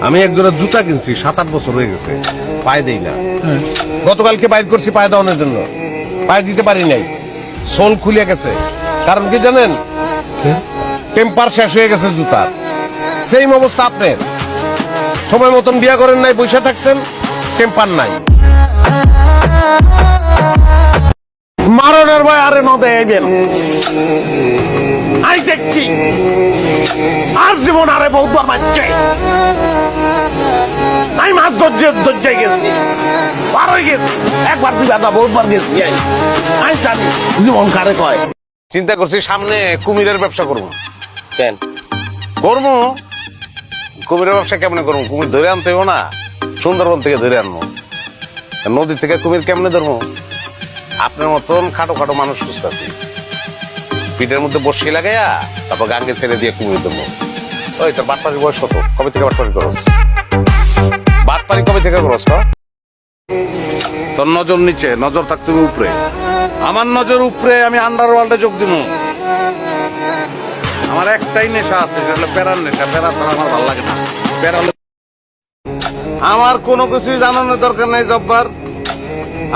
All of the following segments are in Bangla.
আমি এক জোড়া জুতা কিনছি, 7-8 বছর হয়ে গেছে, পায়ে দেই না। গতকালকে বাইর করছি পায়ে দেওয়ানোর জন্য, পায়ে দিতে পারি নাই, সোল খুলে গেছে। কারণ কি জানেন? টেম্পার শেষ হয়ে গেছে জুতার। সেম অবস্থা আপনার, সময় মতন বিয়া করেন নাই, বসে থাকছেন, টেম্পার নাই। মারণের ভয় আরে নদে এবেন, আই দেখছি আর জীবন আরে বহুবার মারছে। আমি মাছ দরজায় গেছি, পার হয়ে গেছি, একবার দুইবার না বহুবার গেছি। আমি জানি জীবন কারে কয়। চিন্তা করছি সামনে কুমিরের ব্যবসা করবো। কেন করবো? কুমিরের ব্যবসা কেমনে করবো? কুমির ধরে আনতে হইব না, সুন্দরবন থেকে ধরে আনবো। নদী থেকে কুমির কেমনে ধরবো? আপনার মতন খাটো খাটো মানুষ সুস্থ আছি, পিঠের মধ্যে বসি লাগাইয়া তারপর গাঙ্গে ছেড়ে দিয়ে কুমির ধরবো। ওই তোর বাটপাড়ির বয়স কত? কবে থেকে বাটপাড়ি করস? বাটপাড়ি কবে থেকে করস? তোর নজর নিচে, নজর থাক তুমি উপরে। আমার নজর উপরে, আমি আন্ডারওয়ার্ল্ডে যোগ দিব। আমার একটাই নেশা আছে, সেটা হলো প্যারার নেশা। প্যারা ছাড়া আমার ভালো লাগে না। প্যারা আমার কোনো কিছুই জানানোর দরকার নেই জব্বার।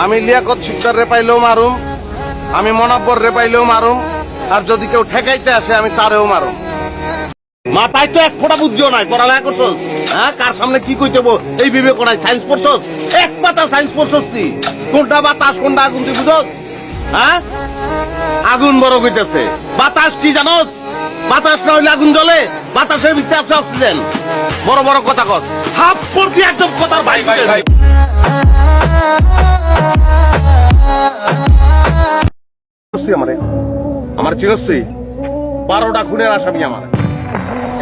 আমি লিয়াকত শিকদার রে পাইলেও মারুম, আমি মনাব্বর রে পাইলেও মারুম, আর যদি কেউ ঠেকাইতে আসে আমি তারেও মারুম। মাথায় তো এক ফোঁটা বুদ্ধিও নাই, পড়ালেখা করছস? হ্যাঁ, কার সামনে কি কইতে এই বিবেক নাই। সায়েন্স পড়ছস? এক পাতা সায়েন্স পড়ছস তুই? কোনটা বাতাস কোনটা আগুন তুই বুঝছস? হ্যাঁ, আগুন বড় কইতেছে। বাতাস কি জানোস? বাতাস না হইলে আগুন জ্বলে? বাতাসের ভিতরে আছে অক্সিজেন। বড় বড় কথা কস, হাফ পড়তি একদম কথার ভাই ভাই ভাই। আমার চিরস্ত্রী 12টা খুনের আসামি আমার,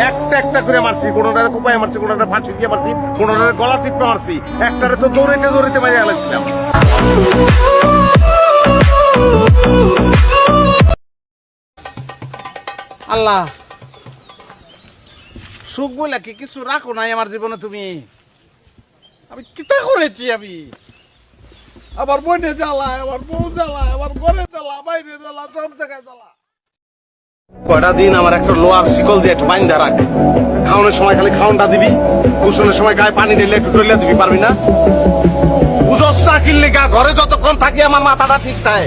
একটা একটা করে মারছি। কোনটারে কোপায় মারছি, কোনটা ফাঁসি দিয়ে মারছি, কোনটারে গলা টিপে মারছি, একটারে তো দৌড়াইতে দৌড়াইতে মারিয়া লাগছিলাম। আল্লাহ, সুখ বলে কি কিছু রাখো নাই আমার জীবনে তুমি? আমি কিতা করেছি? আমি আবার বইনে জ্বালা, আবার বউ জ্বালা, আবার ঘরে জ্বালা, বাইরে জ্বালা, সব জায়গায় জ্বালা। কয়টা দিন আমার একটা লোহার শিকল দিয়ে একটু বাইন্ধা রাখ। খাওয়ানোর সময় খালি খাওয়ানটা দিবি, গোসলের সময় গায়ে পানি ঢেলে একটু টইলে দিবি, পারবি না? বুঝস না কিনলে গা ঘরে যতক্ষণ থাকি আমার মাথাটা ঠিক থাকে।